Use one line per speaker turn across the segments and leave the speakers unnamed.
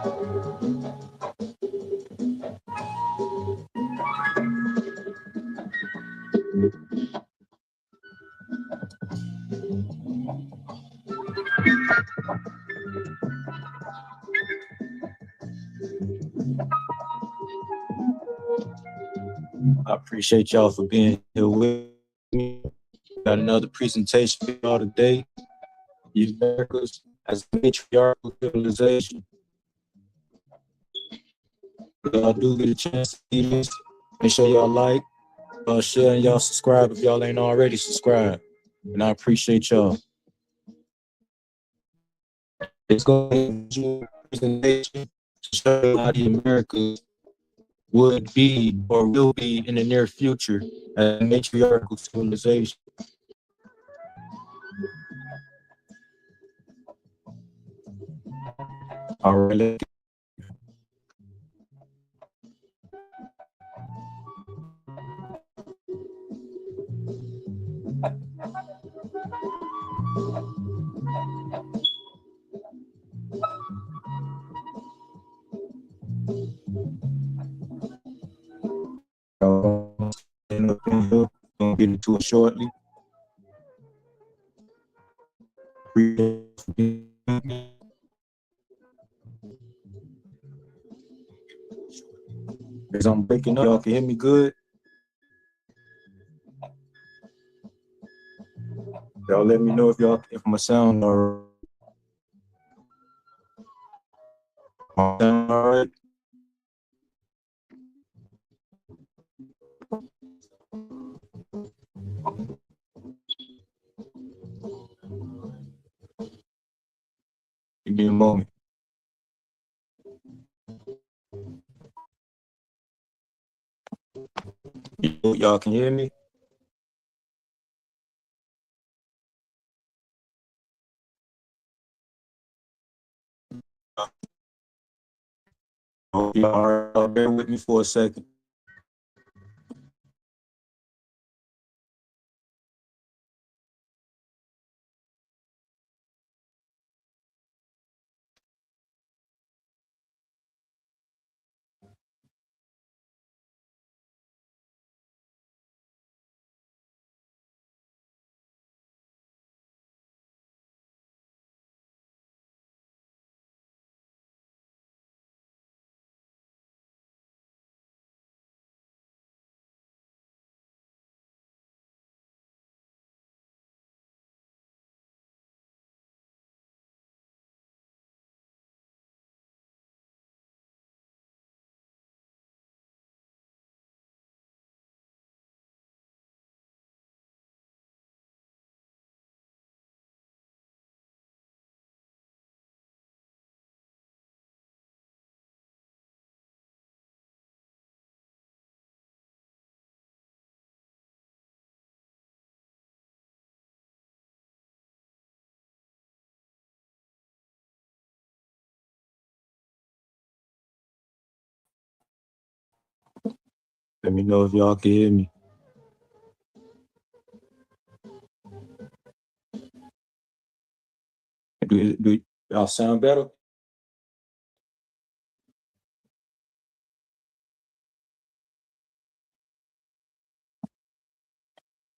I appreciate y'all for being here with me. Got another presentation for y'all today. The Americas as a matriarchal civilization. Y'all do get a chance to see this. Make sure y'all like, share, and y'all subscribe if y'all ain't already subscribed. And I appreciate y'all. It's going to be a presentation to show you how the Americas would be or will be in the near future as a matriarchal civilization. All right, let's get gonna get into it shortly. As I'm breaking up, y'all can hear me good. Y'all let me know if my sound all right. Give me a moment. Y'all can hear me? Y'all bear with me for a second. Let me know if y'all can hear me. Do y'all sound better?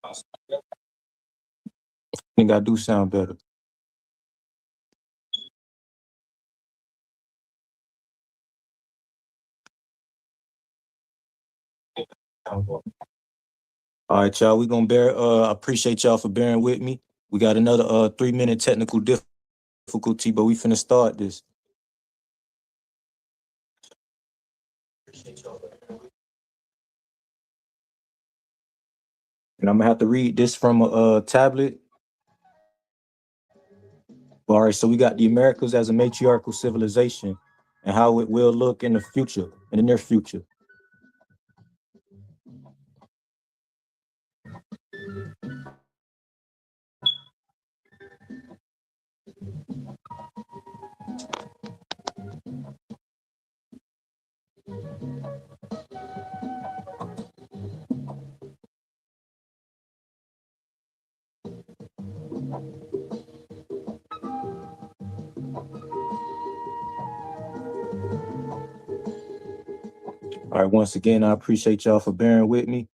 I think I do sound better. All right, y'all. We're gonna bear. I appreciate y'all for bearing with me. We got another 3-minute technical difficulty, but we finna start this. And I'm gonna have to read this from a tablet. All right, so we got the Americas as a matriarchal civilization and how it will look in the future, in the near future. All right, once again, I appreciate y'all for bearing with me.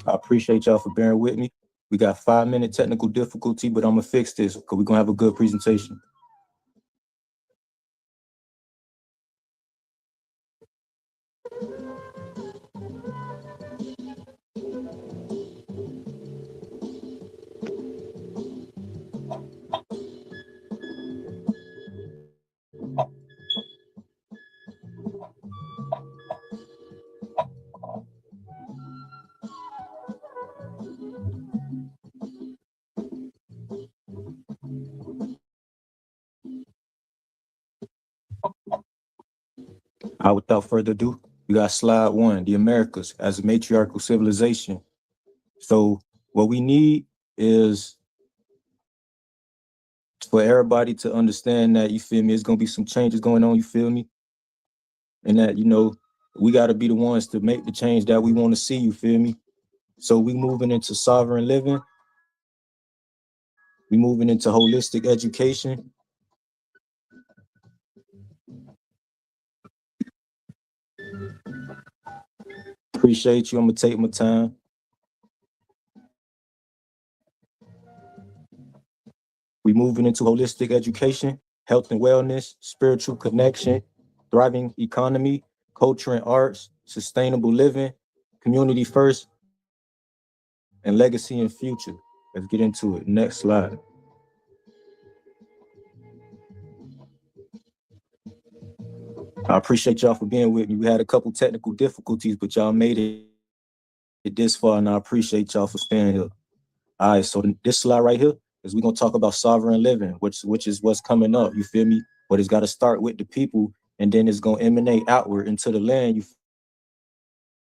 I appreciate y'all for bearing with me. We got 5-minute technical difficulty, but I'm gonna fix this because we're gonna have a good presentation. Without further ado, we got slide 1, the Americas as a matriarchal civilization. So what we need is for everybody to understand that, you feel me, it's gonna be some changes going on, you feel me? And that, we gotta be the ones to make the change that we want to see, you feel me? So we moving into sovereign living, we moving into holistic education. Appreciate you, I'm gonna take my time. We moving into holistic education, health and wellness, spiritual connection, thriving economy, culture and arts, sustainable living, community first, and legacy and future. Let's get into it. Next slide. I appreciate y'all for being with me. We had a couple technical difficulties, but y'all made it this far, and I appreciate y'all for staying here. All right, so this slide right here is we're gonna talk about sovereign living, which is what's coming up. You feel me? But it's got to start with the people, and then it's gonna emanate outward into the land. You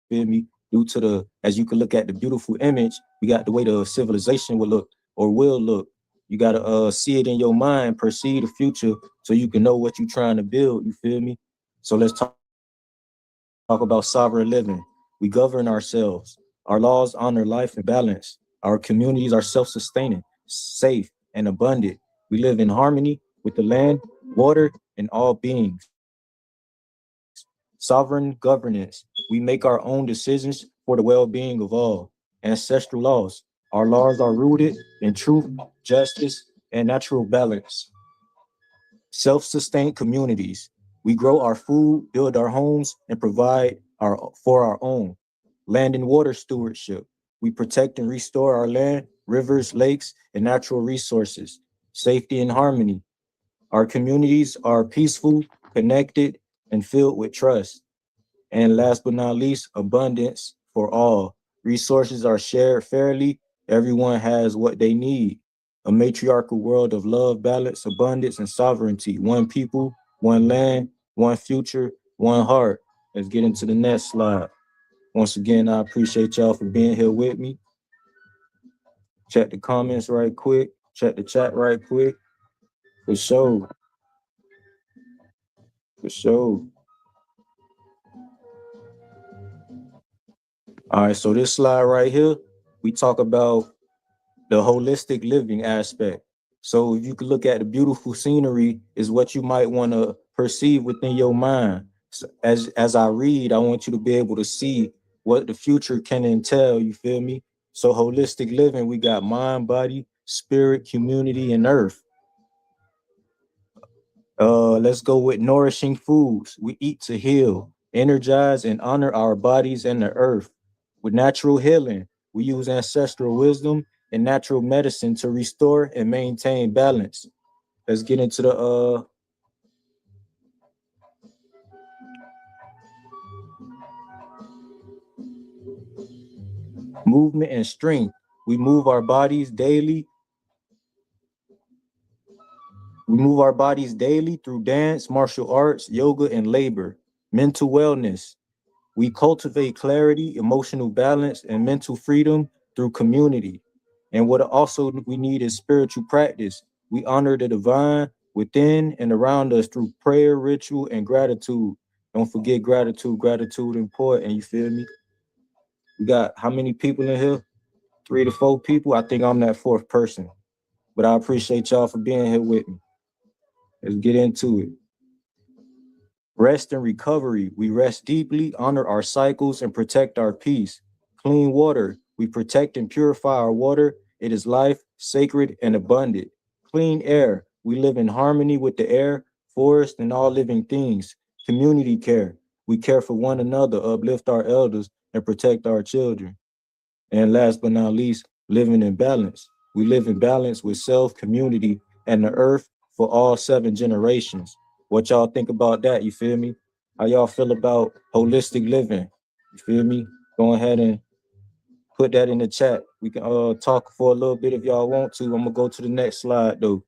feel me? Due to as you can look at the beautiful image, we got the way the civilization will look or will look. You gotta see it in your mind, perceive the future, so you can know what you're trying to build. You feel me? So let's talk about sovereign living. We govern ourselves. Our laws honor life and balance. Our communities are self-sustaining, safe, and abundant. We live in harmony with the land, water, and all beings. Sovereign governance. We make our own decisions for the well-being of all. Ancestral laws. Our laws are rooted in truth, justice, and natural balance. Self-sustained communities. We grow our food, build our homes, and provide for our own. Land and water stewardship. We protect and restore our land, rivers, lakes, and natural resources. Safety and harmony. Our communities are peaceful, connected, and filled with trust. And last but not least, abundance for all. Resources are shared fairly. Everyone has what they need. A matriarchal world of love, balance, abundance, and sovereignty. One people, one land, one future, one heart. Let's get into the next slide. Once again, I appreciate y'all for being here with me. Check the comments right quick. Check the chat right quick. For sure. For sure. All right, so this slide right here, we talk about the holistic living aspect. So if you could look at the beautiful scenery is what you might want to perceive within your mind. So as I read, I want you to be able to see what the future can entail, you feel me? So holistic living, we got mind, body, spirit, community, and earth. Let's go with nourishing foods. We eat to heal, energize, and honor our bodies and the earth. With natural healing, we use ancestral wisdom and natural medicine to restore and maintain balance. Let's get into the movement and strength. We move our bodies daily We move our bodies daily through dance, martial arts, yoga, and labor. Mental wellness. We cultivate clarity, emotional balance, and mental freedom through community. And what also we need is spiritual practice. We honor the divine within and around us through prayer, ritual, and gratitude. Don't forget gratitude. Gratitude important. You feel me? We got how many people in here? 3 to 4 people. I think I'm that fourth person. But I appreciate y'all for being here with me. Let's get into it. Rest and recovery. We rest deeply, honor our cycles, and protect our peace. Clean water. We protect and purify our water. It is life, sacred, and abundant. Clean air. We live in harmony with the air, forest, and all living things. Community care. We care for one another, uplift our elders, and protect our children. And last but not least, living in balance. We live in balance with self, community, and the earth for all 7 generations. What y'all think about that? You feel me? How y'all feel about holistic living? You feel me? Go ahead and put that in the chat. We can talk for a little bit if y'all want to. I'm gonna go to the next slide though.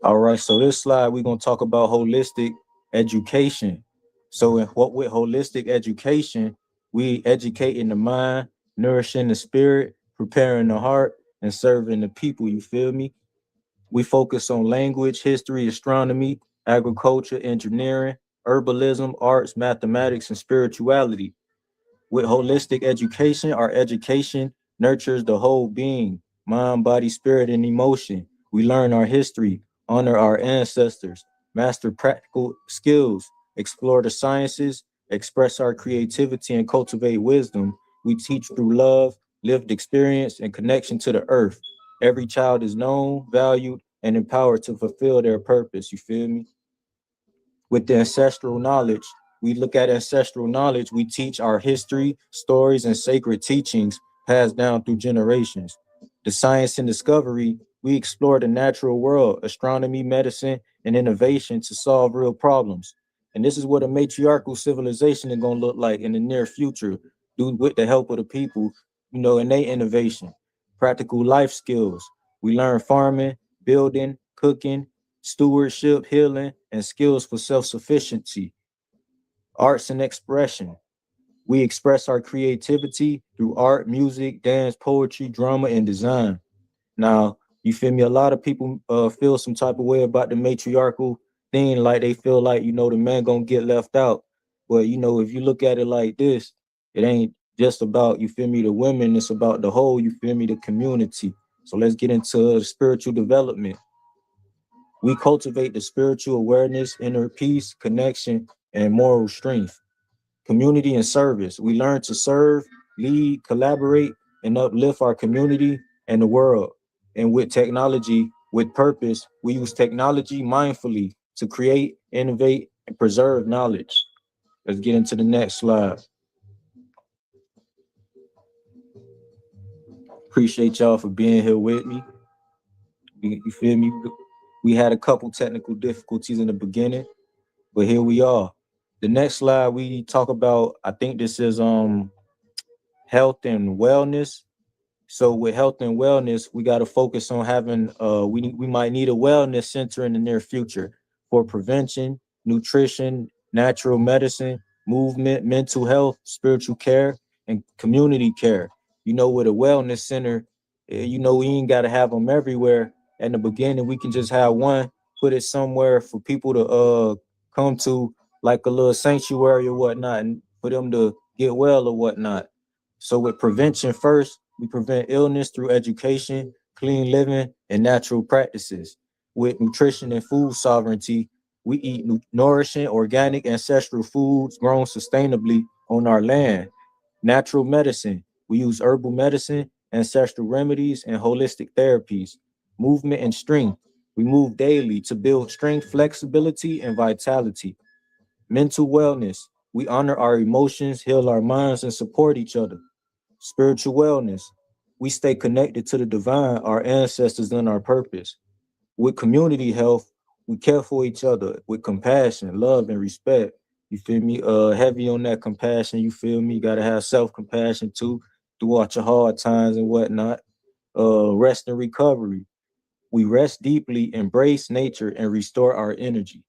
All right, so this slide we're gonna talk about holistic education. So in what with holistic education, we educate in the mind, nourishing the spirit, preparing the heart, and serving the people. You feel me? We focus on language, history, astronomy, agriculture, engineering, herbalism, arts, mathematics, and spirituality. With holistic education, our education nurtures the whole being, mind, body, spirit, and emotion. We learn our history, honor our ancestors, master practical skills, explore the sciences, express our creativity, and cultivate wisdom. We teach through love, lived experience, and connection to the earth. Every child is known, valued, and empowered to fulfill their purpose. You feel me? With the ancestral knowledge. We look at ancestral knowledge, we teach our history, stories, and sacred teachings passed down through generations. The science and discovery, we explore the natural world, astronomy, medicine, and innovation to solve real problems. And this is what a matriarchal civilization is going to look like in the near future, due with the help of the people, and they innovation. Practical life skills. We learn farming, building, cooking, stewardship, healing, and skills for self sufficiency. Arts and expression. We express our creativity through art, music, dance, poetry, drama, and design. Now, you feel me? A lot of people feel some type of way about the matriarchal thing, like they feel like, the man gonna get left out. But, if you look at it like this, it ain't just about, you feel me, the women, it's about the whole, you feel me, the community. So let's get into spiritual development. We cultivate the spiritual awareness, inner peace, connection, and moral strength. Community and service. We learn to serve, lead, collaborate, and uplift our community and the world. And with technology, with purpose, we use technology mindfully to create, innovate, and preserve knowledge. Let's get into the next slide. Appreciate y'all for being here with me. You feel me? We had a couple technical difficulties in the beginning, but here we are. The next slide we talk about, I think this is health and wellness. So with health and wellness, we got to focus on having we might need a wellness center in the near future for prevention, nutrition, natural medicine, movement, mental health, spiritual care, and community care. With a wellness center, we ain't got to have them everywhere. In the beginning, we can just have one, put it somewhere for people to come to, like a little sanctuary or whatnot, and for them to get well or whatnot. So with prevention first, we prevent illness through education, clean living, and natural practices. With nutrition and food sovereignty, we eat nourishing, organic, ancestral foods grown sustainably on our land. Natural medicine, we use herbal medicine, ancestral remedies, and holistic therapies. Movement and strength, we move daily to build strength, flexibility, and vitality. Mental wellness, we honor our emotions, heal our minds, and support each other. Spiritual wellness, we stay connected to the divine, our ancestors, and our purpose. With community health, We care for each other with compassion, love, and respect. You feel me? Heavy on that compassion. You feel me? Got to have self-compassion too throughout your hard times and whatnot. Rest and recovery. We rest deeply, embrace nature, and restore our energy.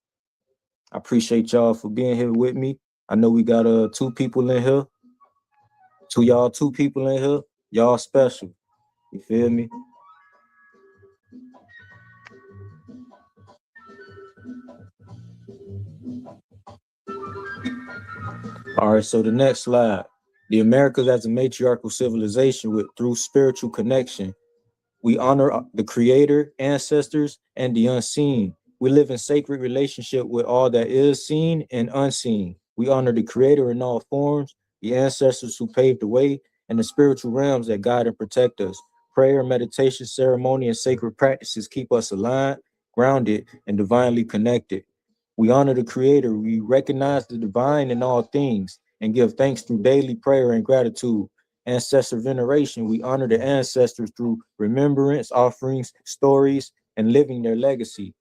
I appreciate y'all for being here with me. I know we got two people in here. Two people in here. Y'all special. You feel me? All right, so the next slide. The Americas as a matriarchal civilization with through spiritual connection. We honor the creator, ancestors, and the unseen. We live in sacred relationship with all that is seen and unseen. We honor the creator in all forms, the ancestors who paved the way, and the spiritual realms that guide and protect us. Prayer, meditation, ceremony, and sacred practices keep us aligned, grounded, and divinely connected. We honor the creator. We recognize the divine in all things and give thanks through daily prayer and gratitude. Ancestor veneration, we honor the ancestors through remembrance, offerings, stories, and living their legacy.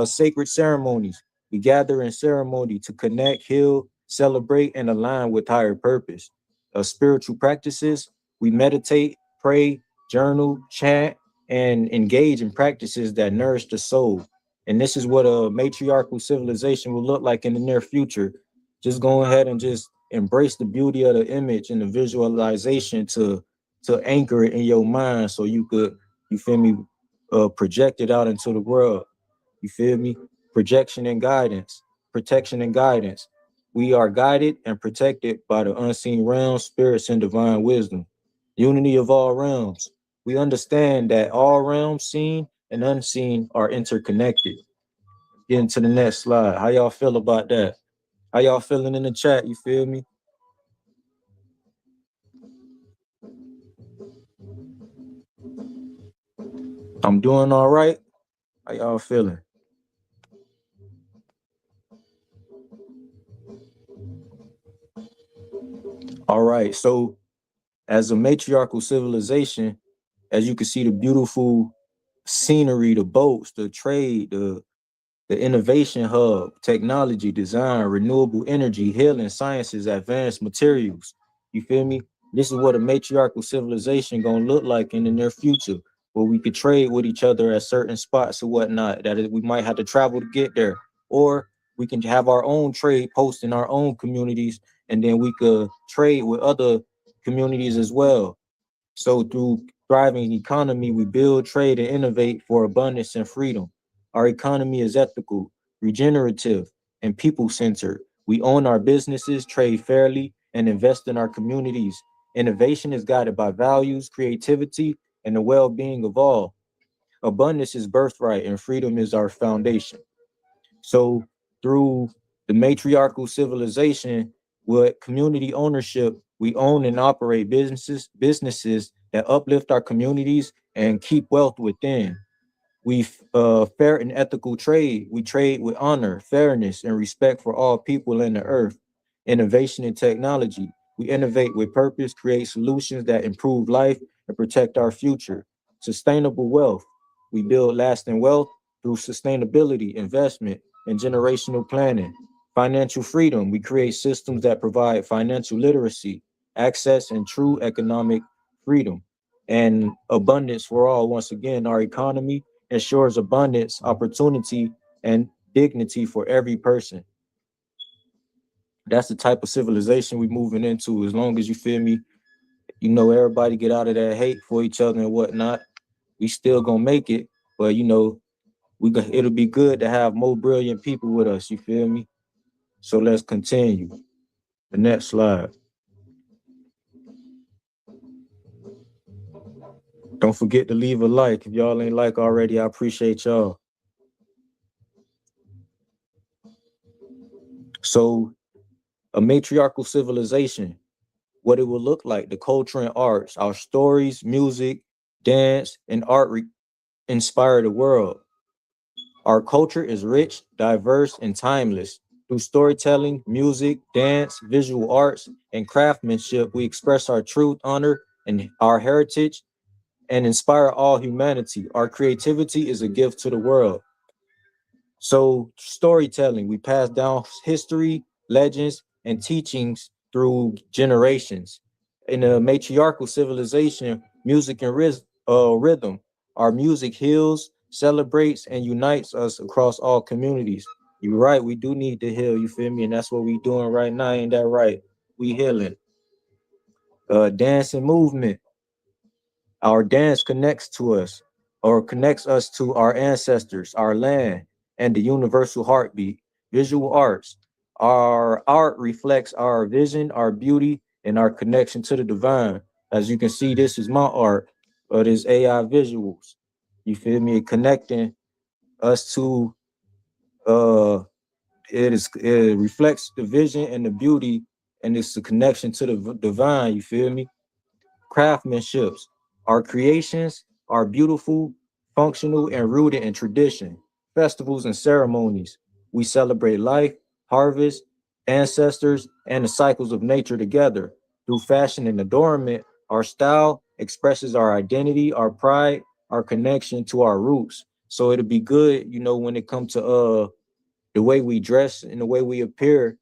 Sacred ceremonies, we gather in ceremony to connect, heal, celebrate, and align with higher purpose. Spiritual practices, we meditate, pray, journal, chant, and engage in practices that nourish the soul. And this is what a matriarchal civilization will look like in the near future. Just go ahead and just embrace the beauty of the image and the visualization to anchor it in your mind so you could, you feel me, project it out into the world. You feel me? Projection and guidance, protection and guidance. We are guided and protected by the unseen realms, spirits, and divine wisdom. Unity of all realms. We understand that all realms, seen and unseen, are interconnected. Getting to the next slide. How y'all feel about that? How y'all feeling in the chat? You feel me? I'm doing all right. How y'all feeling? All right. So, as a matriarchal civilization, as you can see, the beautiful scenery, the boats, the trade, the innovation hub, technology, design, renewable energy, healing, sciences, advanced materials. You feel me? This is what a matriarchal civilization gonna look like in the near future, where we could trade with each other at certain spots or whatnot. We might have to travel to get there, or we can have our own trade post in our own communities, and then we could trade with other communities as well. So through thriving economy, we build, trade, and innovate for abundance and freedom. Our economy is ethical, regenerative, and people-centered. We own our businesses, trade fairly, and invest in our communities. Innovation is guided by values, creativity, and the well-being of all. Abundance is birthright, and freedom is our foundation. So through the matriarchal civilization with community ownership, we own and operate businesses that uplift our communities and keep wealth within. We fair and ethical trade. We trade with honor, fairness, and respect for all people in the earth. Innovation and technology. We innovate with purpose, create solutions that improve life and protect our future. Sustainable wealth. We build lasting wealth through sustainability, investment, and generational planning. Financial freedom. We create systems that provide financial literacy, access, and true economic freedom. And abundance for all. Once again, our economy ensures abundance, opportunity, and dignity for every person. That's the type of civilization we're moving into. As long as you feel me, everybody get out of that hate for each other and whatnot. We still gonna make it, but it'll be good to have more brilliant people with us. You feel me? So let's continue. The next slide. Don't forget to leave a like. If y'all ain't like already, I appreciate y'all. So, a matriarchal civilization, what it will look like, the culture and arts, our stories, music, dance, and art inspire the world. Our culture is rich, diverse, and timeless. Through storytelling, music, dance, visual arts, and craftsmanship, we express our truth, honor, and our heritage and inspire all humanity. Our creativity is a gift to the world. So storytelling, we pass down history, legends, and teachings through generations. In a matriarchal civilization, music and rhythm, our music heals, celebrates, and unites us across all communities. You're right, we do need to heal, you feel me? And that's what we doing right now, ain't that right? We healing. Dance and movement. Our dance connects to us or connects us to our ancestors, our land, and the universal heartbeat. Visual arts. Our art reflects our vision, our beauty, and our connection to the divine. As you can see, this is my art, but it's AI visuals. You feel me? Connecting us to uh it reflects the vision and the beauty, and it's the connection to the divine, you feel me? Craftsmanships. Our creations are beautiful, functional, and rooted in tradition. Festivals and ceremonies. We celebrate life, harvest, ancestors, and the cycles of nature together. Through fashion and adornment, our style expresses our identity, our pride, our connection to our roots. So it'll be good, when it comes to the way we dress and the way we appear,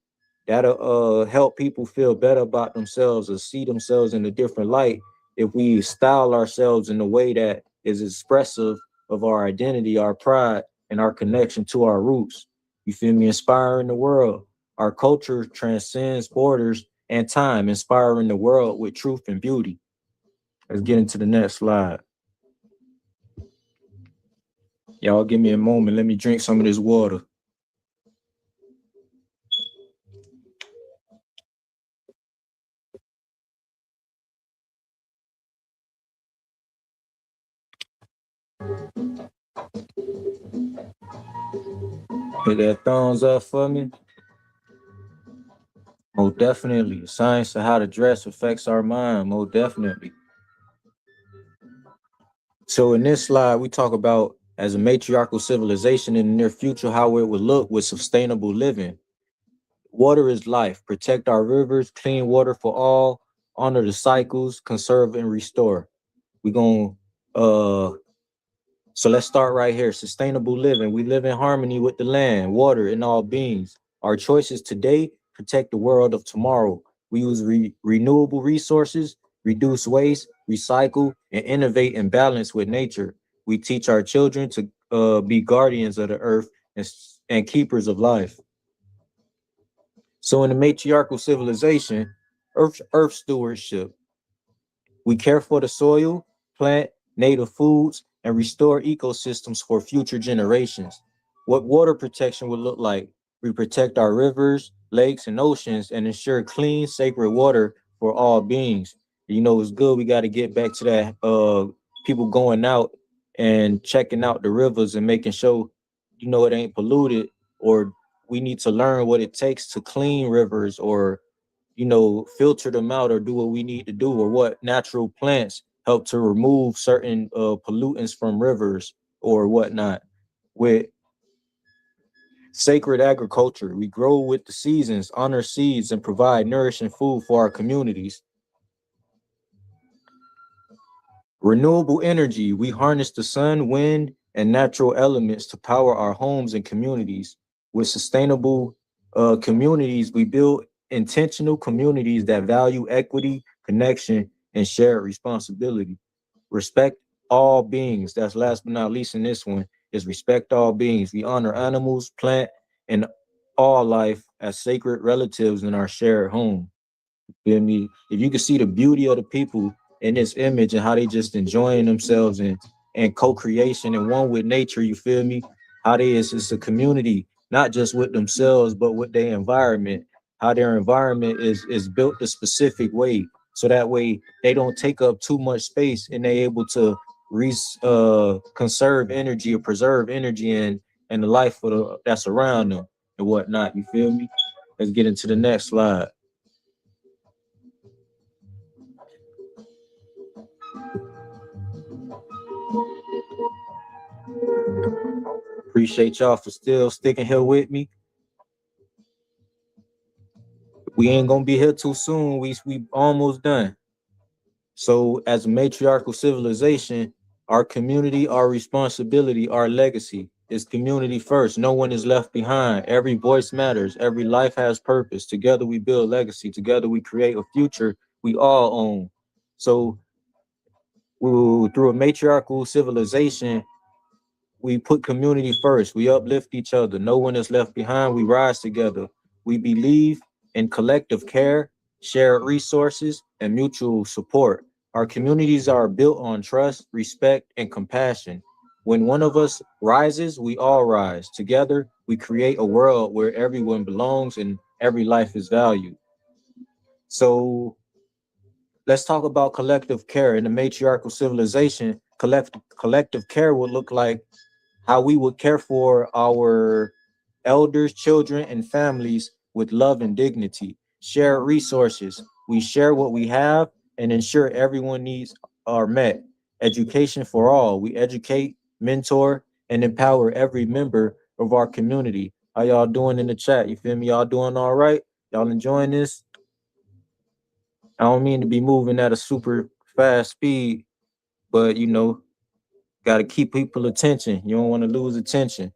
that'll help people feel better about themselves or see themselves in a different light if we style ourselves in a way that is expressive of our identity, our pride, and our connection to our roots. You feel me? Inspiring the world. Our culture transcends borders and time, inspiring the world with truth and beauty. Let's get into the next slide. Y'all give me a moment. Let me drink some of this water. Hit that thumbs up for me. Most definitely. The science of how to dress affects our mind. Most definitely. So in this slide, we talk about as a matriarchal civilization in the near future, how it would look with sustainable living. Water is life. Protect our rivers, clean water for all, honor the cycles, conserve and restore. We're gonna So let's start right here. Sustainable living. We live in harmony with the land, water, and all beings. Our choices today protect the world of tomorrow. We use renewable resources, reduce waste, recycle, and innovate in balance with nature. We teach our children to be guardians of the earth and keepers of life. So in the matriarchal civilization, earth stewardship. We care for the soil, plant native foods, and restore ecosystems for future generations. What water protection would look like? We protect our rivers, lakes, and oceans and ensure clean, sacred water for all beings. It's good. We got to get back to that. People going out and checking out the rivers and making sure, it ain't polluted, or we need to learn what it takes to clean rivers or filter them out or do what we need to do, or what natural plants help to remove certain pollutants from rivers or whatnot. With sacred agriculture, we grow with the seasons, honor seeds, and provide nourishing food for our communities. Renewable energy, we harness the sun, wind, and natural elements to power our homes and communities. With sustainable communities, we build intentional communities that value equity, connection, and shared responsibility. Respect all beings. That's last but not least in this one, is respect all beings. We honor animals, plant, and all life as sacred relatives in our shared home. Feel me? If you can see the beauty of the people in this image and how they just enjoying themselves and co-creation and one with nature, you feel me? How they is it's a community, not just with themselves, but with their environment. How their environment is built a specific way, so that way they don't take up too much space and they able to conserve energy or preserve energy and the life that's around them and whatnot. You feel me? Let's get into the next slide. Appreciate y'all for still sticking here with me. We ain't gonna be here too soon. We almost done. So as a matriarchal civilization, our community, our responsibility, our legacy. is community first. No one is left behind. Every voice matters. Every life has purpose. Together we build legacy. Together we create a future we all own. So through a matriarchal civilization, we put community first. We uplift each other. No one is left behind. We rise together. We believe in collective care, shared resources, and mutual support. Our communities are built on trust, respect, and compassion. When one of us rises, we all rise. Together, we create a world where everyone belongs and every life is valued. So let's talk about collective care. In the matriarchal civilization, collective care would look like how we would care for our elders, children, and families with love and dignity. Share resources. We share what we have and ensure everyone needs are met. Education for all. We educate, mentor, and empower every member of our community. How y'all doing in the chat? You feel me? Y'all doing all right? Y'all enjoying this? I don't mean to be moving at a super fast speed, but got to keep people attention. You don't want to lose attention.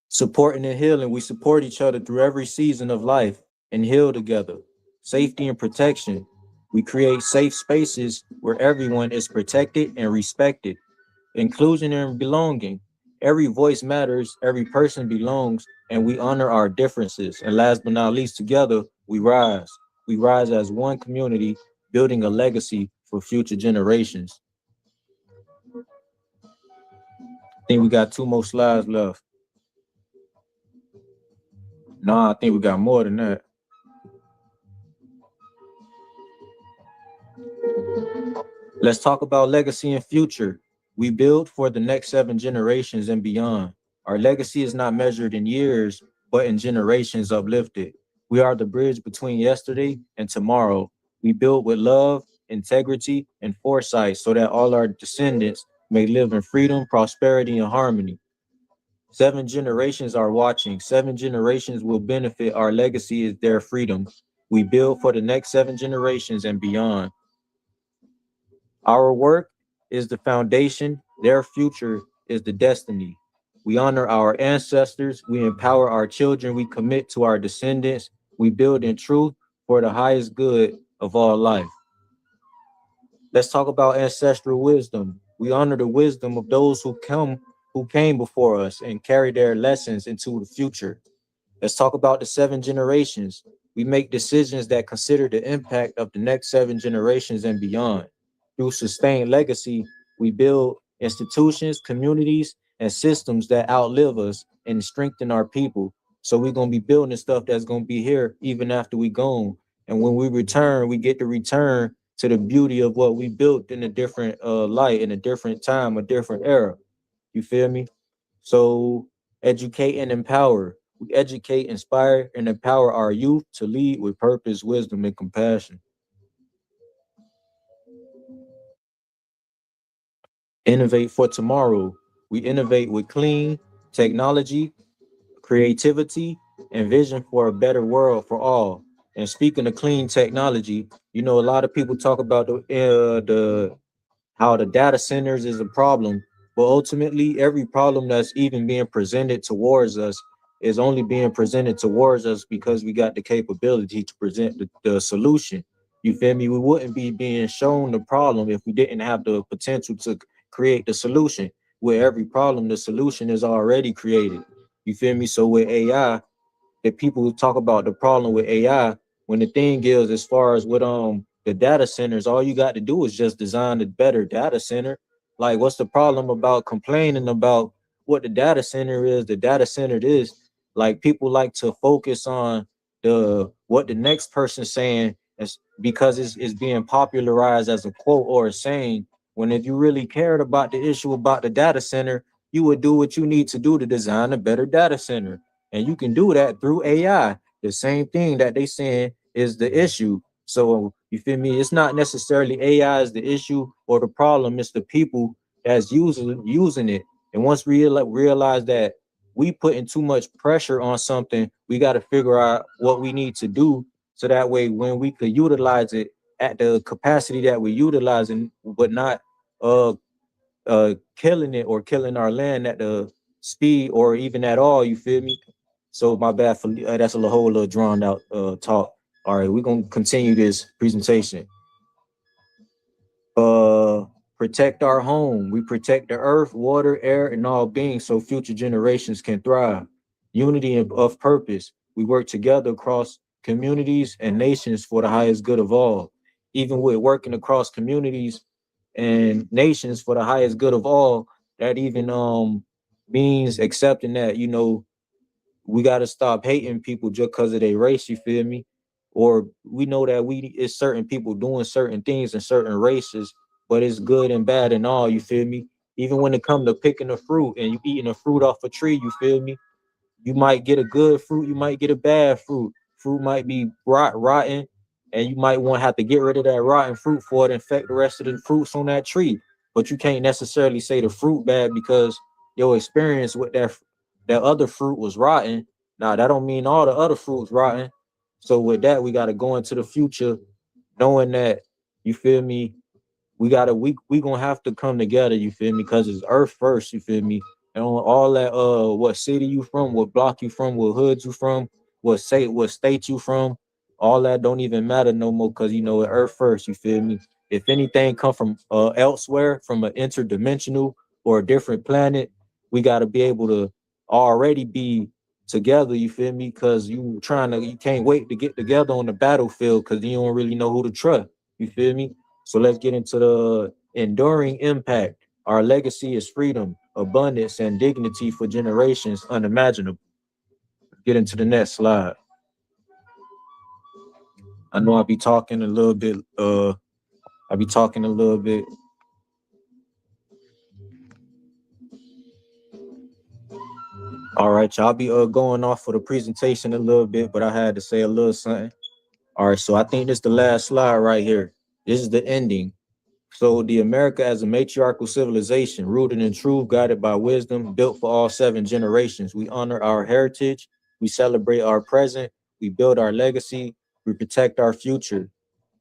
Supporting and healing. We support each other through every season of life and heal together. Safety and protection. We create safe spaces where everyone is protected and respected. Inclusion and belonging. Every voice matters, every person belongs, and we honor our differences. And last but not least, together we rise. We rise as one community, building a legacy for future generations. I think we got two more slides left. No, I think we got more than that. Let's talk about legacy and future. We build for the next 7 generations and beyond. Our legacy is not measured in years, but in generations uplifted. We are the bridge between yesterday and tomorrow. We build with love, integrity, and foresight so that all our descendants may live in freedom, prosperity, and harmony. 7 generations are watching. 7 generations will benefit. Our legacy is their freedom. We build for the next 7 generations and beyond. Our work is the foundation, their future is the destiny. We honor our ancestors, we empower our children, we commit to our descendants, we build in truth for the highest good of all life. Let's talk about ancestral wisdom. We honor the wisdom of those who came before us and carry their lessons into the future. Let's talk about the 7 generations. We make decisions that consider the impact of the next 7 generations and beyond. Through sustained legacy, we build institutions, communities, and systems that outlive us and strengthen our people. So we're gonna be building stuff that's gonna be here even after we gone. And when we return, we get to return to the beauty of what we built in a different light, in a different time, a different era. You feel me? So educate and empower. We educate, inspire, and empower our youth to lead with purpose, wisdom, and compassion. Innovate for tomorrow. We innovate with clean technology, creativity, and vision for a better world for all. And speaking of clean technology, a lot of people talk about the how the data centers is a problem, but ultimately every problem that's even being presented towards us is only being presented towards us because we got the capability to present the solution. You feel me? We wouldn't be being shown the problem if we didn't have the potential to create the solution. With every problem, the solution is already created. You feel me? So with AI, that people who talk about the problem with AI, when the thing is, as far as with the data centers, all you got to do is just design a better data center. Like, what's the problem about complaining about what the data center is? The data center is like people like to focus on the what the next person's saying is because it's being popularized as a quote or a saying. When if you really cared about the issue about the data center, you would do what you need to do to design a better data center, and you can do that through AI. The same thing that they saying is the issue. So you feel me? It's not necessarily AI is the issue or the problem. It's the people that's using it. And once we realize that we putting too much pressure on something, we got to figure out what we need to do so that way when we could utilize it at the capacity that we're utilizing, but not uh killing it or killing our land at the speed or even at all, you feel me? So my bad for that's a whole little drawn out talk. All right, we're gonna continue this presentation. uh Protect our home. We protect the earth, water, air, and all beings so future generations can thrive. Unity of purpose. We work together across communities and nations for the highest good of all. Even with working across communities and nations for the highest good of all, that even means accepting that, we got to stop hating people just because of their race, you feel me? Or we know that it's certain people doing certain things in certain races, but it's good and bad and all, you feel me? Even when it comes to picking a fruit and you eating a fruit off a tree, you feel me? You might get a good fruit, you might get a bad fruit. Fruit might be rotten, and you might want to have to get rid of that rotten fruit for it to infect the rest of the fruits on that tree. But you can't necessarily say the fruit bad because your experience with that other fruit was rotten. Now that don't mean all the other fruits rotten. So with that, we got to go into the future knowing that, you feel me, we gonna have to come together, you feel me? Because it's earth first, you feel me? And on all that what city you from, what block you from, what hood you from, what state you from, all that don't even matter no more because earth first, you feel me? If anything come from elsewhere, from an interdimensional or a different planet, we gotta be able to already be together, you feel me? Because you can't wait to get together on the battlefield because you don't really know who to trust. You feel me? So let's get into the enduring impact. Our legacy is freedom, abundance, and dignity for generations unimaginable. Get into the next slide. I know I'll be talking a little bit. I'll be talking a little bit. All right, y'all be going off for the presentation a little bit, but I had to say a little something. All right, so I think this is the last slide right here. This is the ending. So the America as a matriarchal civilization, rooted in truth, guided by wisdom, built for all 7 generations. We honor our heritage, we celebrate our present, we build our legacy, we protect our future.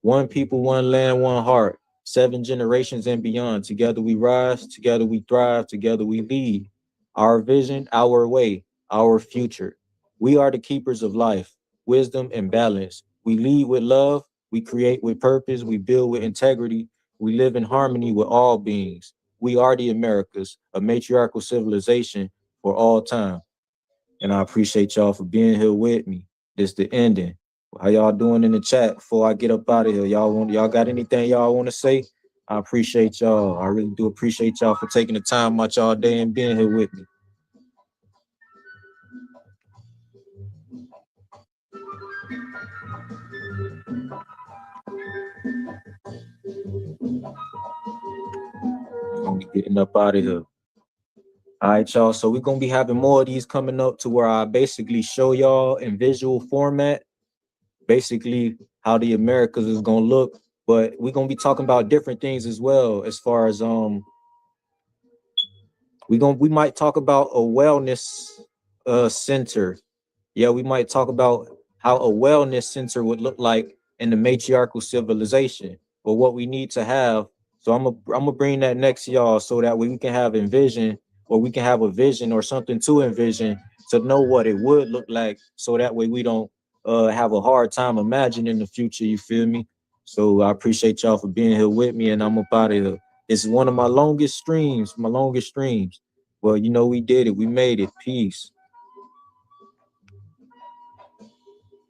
One people, one land, one heart, 7 generations and beyond. Together we rise, together we thrive, together we lead. Our vision, our way, our future. We are the keepers of life, wisdom, and balance. We lead with love, we create with purpose, we build with integrity, we live in harmony with all beings. We are the Americas, a matriarchal civilization for all time. And I appreciate y'all for being here with me. This the ending. How y'all doing in the chat before I get up out of here? Y'all got anything y'all want to say? I appreciate y'all. I really do appreciate y'all for taking the time out y'all day and being here with me. I'm gonna be getting up out of here. All right, y'all. So we're gonna be having more of these coming up to where I basically show y'all in visual format, basically how the Americas is gonna look. But we're gonna be talking about different things as well, as far as we might talk about a wellness center. Yeah, we might talk about how a wellness center would look like in the matriarchal civilization, or what we need to have. So I'm gonna bring that next to y'all so that we can have envision, or we can have a vision or something to envision to know what it would look like, so that way we don't have a hard time imagining the future, you feel me? So I appreciate y'all for being here with me, and I'm up out of here. It's one of my longest streams, Well, we did it. We made it. Peace.